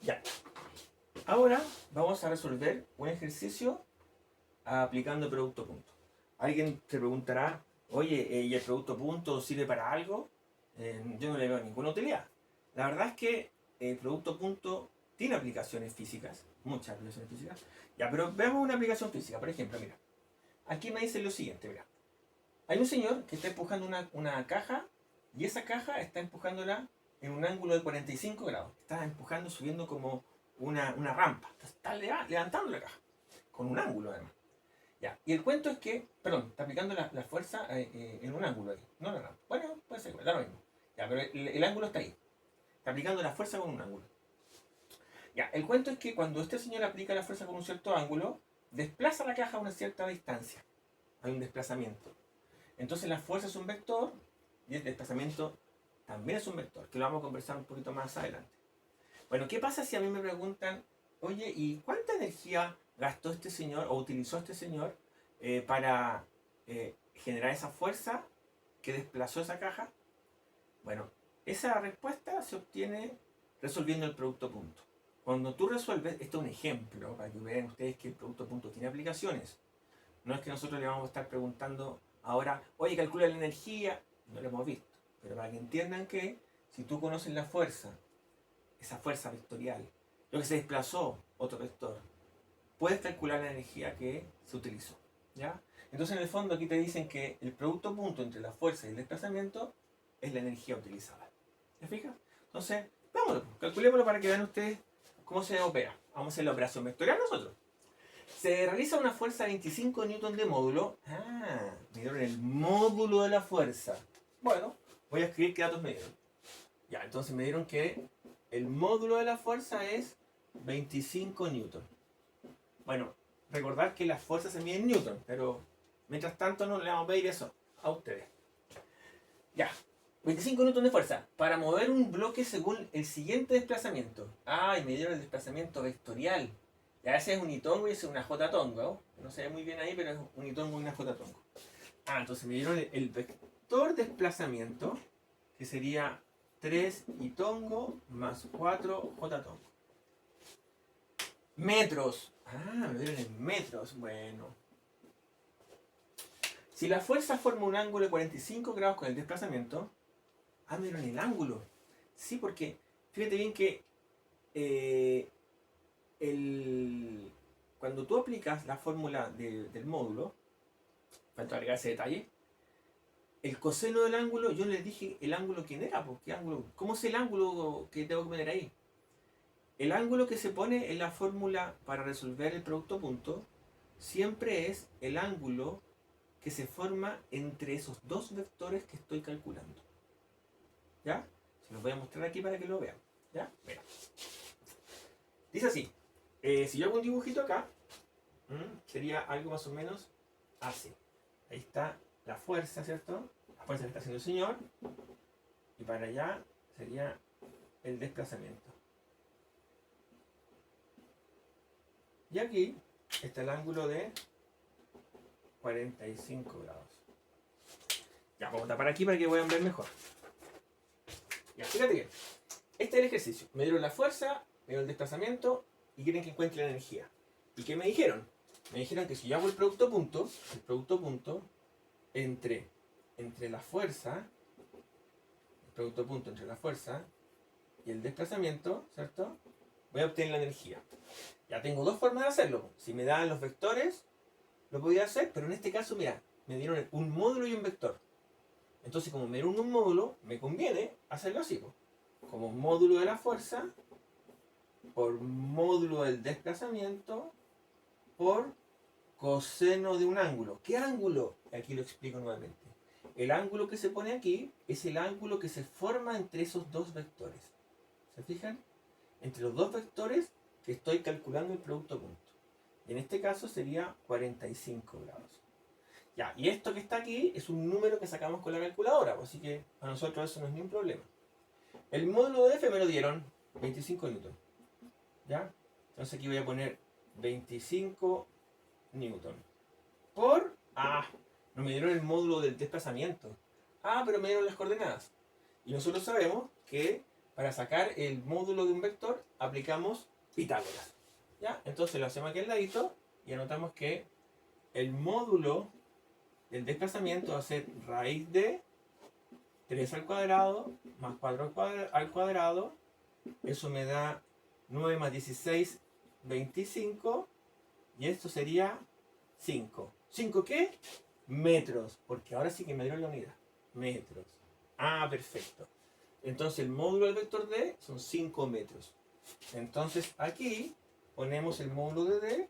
Ya. Ahora vamos a resolver un ejercicio aplicando producto punto. Alguien te preguntará, oye, ¿y el producto punto sirve para algo? Yo no le veo ninguna utilidad. La verdad es que el producto punto tiene aplicaciones físicas, muchas aplicaciones físicas. Ya, pero veamos una aplicación física. Por ejemplo, mira, aquí me dice lo siguiente, mira. Hay un señor que está empujando una caja y esa caja está empujándola en un ángulo de 45 grados. Está empujando, subiendo como una rampa. Está levantando la caja con un ángulo además. Ya. Y el cuento es que, perdón, está aplicando la fuerza en un ángulo ahí. No la rampa. Bueno, puede ser igual, da lo mismo. Ya, pero el ángulo está ahí. Está aplicando la fuerza con un ángulo. Ya, el cuento es que cuando este señor aplica la fuerza con un cierto ángulo, desplaza la caja a una cierta distancia. Hay un desplazamiento. Entonces la fuerza es un vector y el desplazamiento también es un vector, que lo vamos a conversar un poquito más adelante. Bueno, ¿qué pasa si a mí me preguntan, oye, ¿y cuánta energía gastó este señor o utilizó este señor para generar esa fuerza que desplazó esa caja? Bueno, esa respuesta se obtiene resolviendo el producto punto. Cuando tú resuelves, esto es un ejemplo para que vean ustedes que el producto punto tiene aplicaciones. No es que nosotros le vamos a estar preguntando ahora, oye, calcula la energía. No lo hemos visto. Pero para que entiendan que si tú conoces la fuerza, esa fuerza vectorial, lo que se desplazó, otro vector, puedes calcular la energía que se utilizó. ¿Ya? Entonces en el fondo aquí te dicen que el producto punto entre la fuerza y el desplazamiento es la energía utilizada. ¿Te fijas? Entonces, vámonos, calculémoslo para que vean ustedes cómo se opera. Vamos a hacer la operación vectorial nosotros. Se realiza una fuerza de 25 newton de módulo. Ah, me dieron el módulo de la fuerza. Bueno, voy a escribir qué datos me dieron. Ya, entonces me dieron que el módulo de la fuerza es 25 newton. Bueno, recordar que las fuerzas se miden en newton, pero mientras tanto no le vamos a pedir eso a ustedes. Ya, 25 newton de fuerza para mover un bloque según el siguiente desplazamiento. Ah, y me dieron el desplazamiento vectorial. Ya ese es un itongo y ese es una j tongo. No se ve muy bien ahí, pero es un itongo y una j tongo. Ah, entonces me dieron el vector desplazamiento, que sería 3 itongo más 4 j tongo. Metros. Ah, me dieron en metros. Bueno. Si la fuerza forma un ángulo de 45 grados con el desplazamiento, ah, me dieron el ángulo. Sí, porque fíjate bien que eh, cuando tú aplicas la fórmula del módulo, falta agregar ese detalle, el coseno del ángulo, yo les dije el ángulo quién era, pues, ¿qué ángulo? ¿Cómo es el ángulo que tengo que poner ahí? El ángulo que se pone en la fórmula para resolver el producto punto siempre es el ángulo que se forma entre esos dos vectores que estoy calculando. ¿Ya? Se los voy a mostrar aquí para que lo vean. ¿Ya? Mira. Dice así. Si yo hago un dibujito acá, sería algo más o menos así. Ahí está la fuerza, ¿cierto? La fuerza que está haciendo el señor. Y para allá sería el desplazamiento. Y aquí está el ángulo de 45 grados. Ya, vamos a tapar aquí para que puedan ver mejor. Ya, fíjate que este es el ejercicio. Me dieron la fuerza, me dieron el desplazamiento y quieren que encuentre la energía. ¿Y qué me dijeron? Me dijeron que si yo hago el producto punto entre la fuerza, el producto punto entre la fuerza y el desplazamiento, ¿cierto? Voy a obtener la energía. Ya tengo dos formas de hacerlo. Si me dan los vectores, lo podía hacer, pero en este caso, mira, me dieron un módulo y un vector. Entonces, como me dieron un módulo, me conviene hacerlo así, pues. Como módulo de la fuerza por módulo del desplazamiento por coseno de un ángulo. ¿Qué ángulo? Aquí lo explico nuevamente. El ángulo que se pone aquí es el ángulo que se forma entre esos dos vectores. ¿Se fijan? Entre los dos vectores que estoy calculando el producto punto. Y en este caso sería 45 grados. Ya, y esto que está aquí es un número que sacamos con la calculadora, así que para nosotros eso no es ningún problema. El módulo de F me lo dieron 25 newton. ¿Ya? Entonces aquí voy a poner 25 newton. Por... Ah, no me dieron el módulo del desplazamiento. Ah, pero me dieron las coordenadas. Y nosotros sabemos que para sacar el módulo de un vector, aplicamos Pitágoras. ¿Ya? Entonces lo hacemos aquí al ladito y anotamos que el módulo del desplazamiento va a ser raíz de 3 al cuadrado más 4 al cuadrado. Eso me da 9 más 16, 25. Y esto sería 5. ¿5 qué? Metros. Porque ahora sí que me dieron la unidad. Metros. Ah, perfecto. Entonces el módulo del vector D son 5 metros. Entonces aquí ponemos el módulo de D,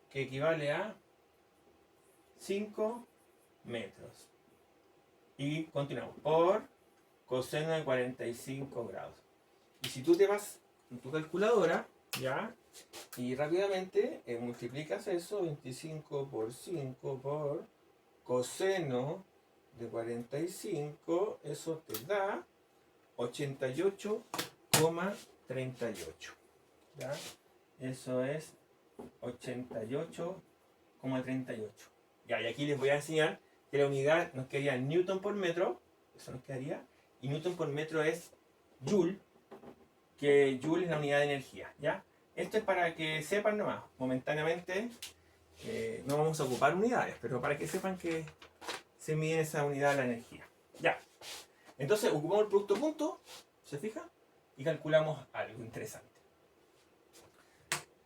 que equivale a 5 metros. Y continuamos. Por coseno de 45 grados. Y si tú te vas en tu calculadora, ya, y rápidamente multiplicas eso, 25 por 5 por coseno de 45, eso te da 88,38. ¿Ya? Eso es 88,38. Ya, y aquí les voy a enseñar que la unidad nos quedaría Newton por metro, eso nos quedaría, y Newton por metro es Joule, que Joule es la unidad de energía, ¿ya? Esto es para que sepan nomás, momentáneamente no vamos a ocupar unidades, pero para que sepan que se mide esa unidad de la energía. Ya. Entonces ocupamos el producto punto, ¿se fija? Y calculamos algo interesante.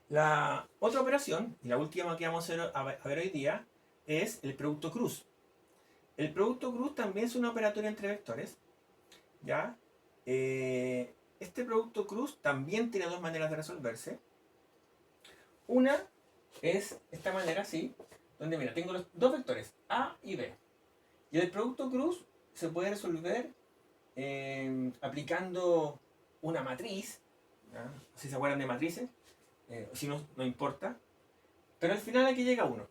La otra operación, y la última que vamos a ver hoy día, es el producto cruz. El producto cruz también es una operatoria entre vectores, ¿ya? Este producto cruz también tiene dos maneras de resolverse. Una es esta manera así, donde mira, tengo los dos vectores, A y B. Y el producto cruz se puede resolver aplicando una matriz, ¿ya? Si se acuerdan de matrices, si no, no importa. Pero al final aquí llega uno.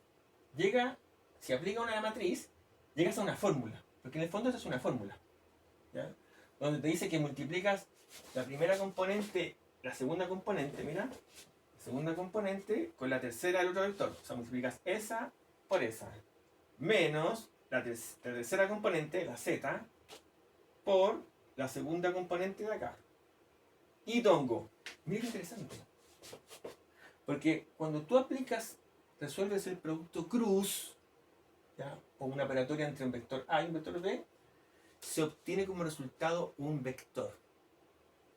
Si aplica una matriz, llegas a una fórmula. Porque en el fondo esa es una fórmula, ¿ya? Donde te dice que multiplicas la primera componente, la segunda componente, mira, la segunda componente con la tercera del otro vector. O sea, multiplicas esa por esa, menos la tercera componente, la z, por la segunda componente de acá. Y tongo. Mira qué interesante. Porque cuando tú resuelves el producto cruz, ¿ya? O una operatoria entre un vector A y un vector B, se obtiene como resultado un vector.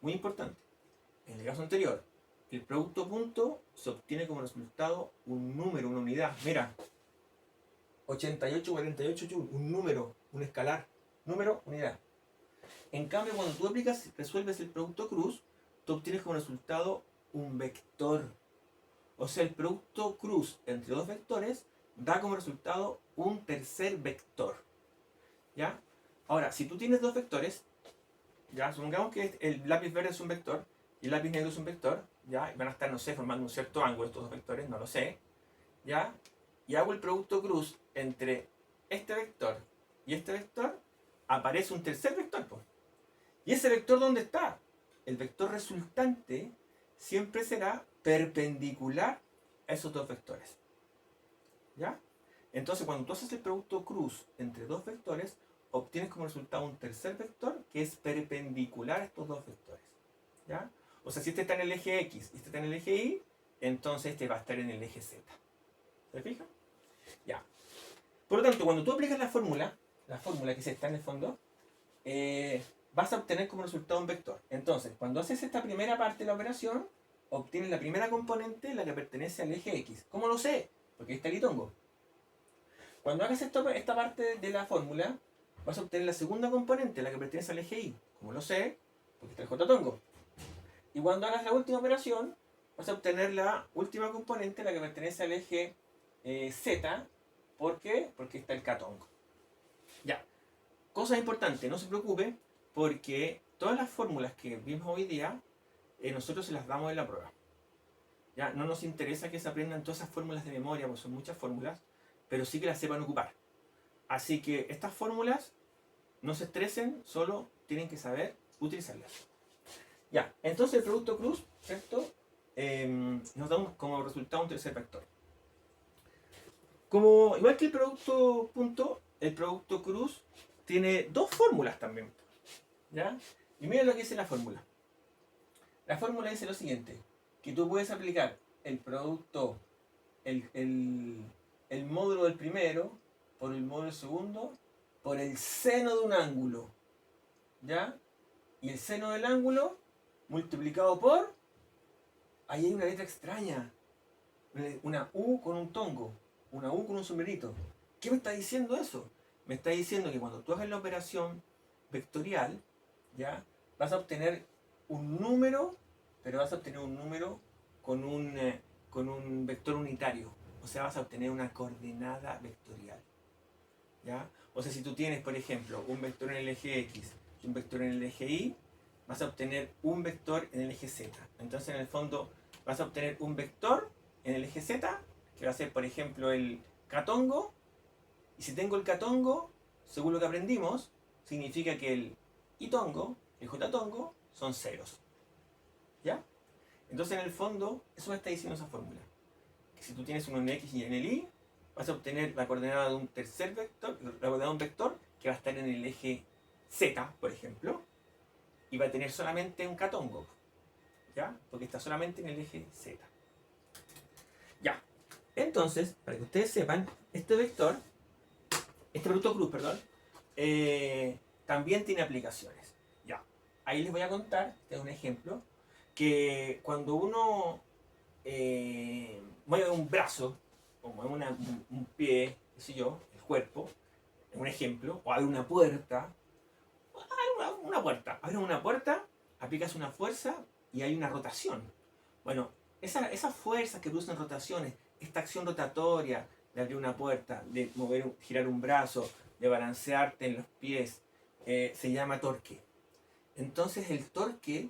Muy importante. En el caso anterior, el producto punto se obtiene como resultado un número, una unidad. Mira, 88,48 joules, un número, un escalar. Número, unidad. En cambio, cuando tú resuelves el producto cruz, tú obtienes como resultado un vector. O sea, el producto cruz entre dos vectores da como resultado un tercer vector. ¿Ya? Ahora, si tú tienes dos vectores, ya, supongamos que el lápiz verde es un vector y el lápiz negro es un vector, ya, y van a estar, no sé, formando un cierto ángulo estos dos vectores, no lo sé, ya, y hago el producto cruz entre este vector y este vector, aparece un tercer vector, pues. ¿Y ese vector dónde está? El vector resultante siempre será perpendicular a esos dos vectores. ¿Ya? Entonces, cuando tú haces el producto cruz entre dos vectores, obtienes como resultado un tercer vector que es perpendicular a estos dos vectores. ¿Ya? O sea, si este está en el eje X y este está en el eje Y, entonces este va a estar en el eje Z. ¿Se fijan? Ya. Por lo tanto, cuando tú aplicas la fórmula que se está en el fondo, vas a obtener como resultado un vector. Entonces, cuando haces esta primera parte de la operación, obtienes la primera componente, la que pertenece al eje X. ¿Cómo lo sé? Porque ahí está el itongo. Cuando hagas esta parte de la fórmula, vas a obtener la segunda componente, la que pertenece al eje Y. ¿Cómo lo sé? Porque está el j-tongo. Y cuando hagas la última operación, vas a obtener la última componente, la que pertenece al eje Z. ¿Por qué? Porque está el k-tongo. Ya. Cosa importante, no se preocupe, porque todas las fórmulas que vimos hoy día, nosotros se las damos en la prueba. ¿Ya? No nos interesa que se aprendan todas esas fórmulas de memoria, porque son muchas fórmulas, pero sí que las sepan ocupar. Así que estas fórmulas, no se estresen, solo tienen que saber utilizarlas. Ya, entonces el producto cruz, ¿cierto? Nos da como resultado un tercer vector. Igual que el producto punto, el producto cruz tiene dos fórmulas también. ¿Ya? Y miren lo que dice la fórmula. La fórmula dice lo siguiente, que tú puedes aplicar el producto, el módulo del primero por el módulo del segundo por el seno de un ángulo, ¿ya? Y el seno del ángulo multiplicado por... Ahí hay una letra extraña, una U con un tongo, una U con un sombrerito. ¿Qué me está diciendo eso? Me está diciendo que cuando tú hagas la operación vectorial, ¿ya? Vas a obtener un número, pero vas a obtener un número con un vector unitario. O sea, vas a obtener una coordenada vectorial, ¿ya? O sea, si tú tienes, por ejemplo, un vector en el eje X y un vector en el eje Y, vas a obtener un vector en el eje Z. Entonces, en el fondo, vas a obtener un vector en el eje Z, que va a ser, por ejemplo, el catongo. Y si tengo el catongo, según lo que aprendimos, significa que el y-tongo, el j-tongo, son ceros. ¿Ya? Entonces, en el fondo, eso me está diciendo esa fórmula. Que si tú tienes uno en X y en el Y, vas a obtener la coordenada de un tercer vector, la coordenada de un vector que va a estar en el eje Z, por ejemplo, y va a tener solamente un catongo, ¿ya? Porque está solamente en el eje Z. Ya. Entonces, para que ustedes sepan, este vector, este producto cruz, perdón, también tiene aplicaciones. Ya. Ahí les voy a contar, este es un ejemplo, que cuando uno mueve un brazo, o mueve un pie, qué sé yo, el cuerpo, un ejemplo, o abre una puerta, abre una puerta, aplicas una fuerza y hay una rotación. Bueno, esas fuerzas que producen rotaciones, esta acción rotatoria de abrir una puerta, de mover, girar un brazo, de balancearte en los pies, se llama torque. Entonces el torque,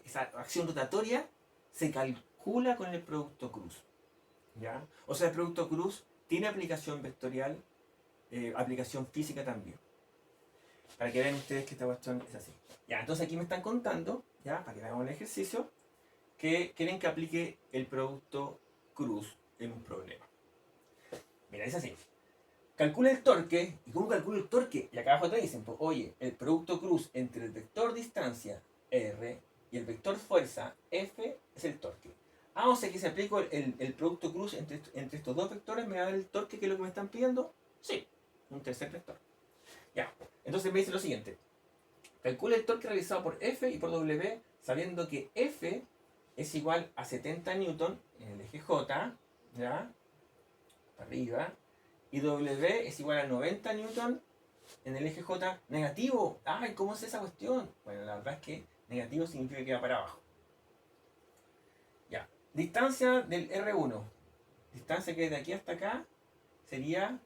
esa acción rotatoria, se calcula con el producto cruz, ¿ya? O sea, el producto cruz tiene aplicación vectorial, aplicación física también. Para que vean ustedes que esta cuestión es así. Ya, entonces aquí me están contando, ya, para que veamos el ejercicio, que quieren que aplique el producto cruz en un problema. Mira, es así. Calcula el torque. ¿Y cómo calcula el torque? Y acá abajo te dicen, pues, oye, el producto cruz entre el vector distancia R y el vector fuerza F es el torque. Ah, o sea que si aplico el producto cruz entre estos dos vectores, ¿me va a dar el torque que es lo que me están pidiendo? Sí, un tercer vector. Ya, entonces me dice lo siguiente. Calcula el torque realizado por F y por W, sabiendo que F es igual a 70 newton en el eje J, ¿ya? Para arriba. Y W es igual a 90 newton en el eje J negativo. Ay, ¿cómo es esa cuestión? Bueno, la verdad es que negativo significa que va para abajo. Ya. Distancia del R1. Distancia que de aquí hasta acá sería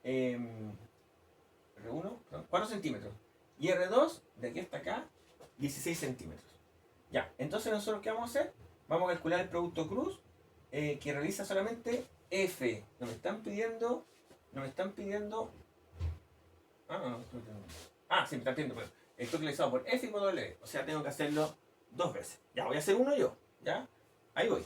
R1, perdón, 4 centímetros. Y R2, de aquí hasta acá, 16 centímetros. Ya, entonces nosotros ¿qué vamos a hacer? Vamos a calcular el producto cruz que realiza solamente F. No me están pidiendo... sí, me están pidiendo, pero esto realizado por F y por W. O sea, tengo que hacerlo dos veces. Ya, voy a hacer uno yo. ¿Ya? Ahí voy.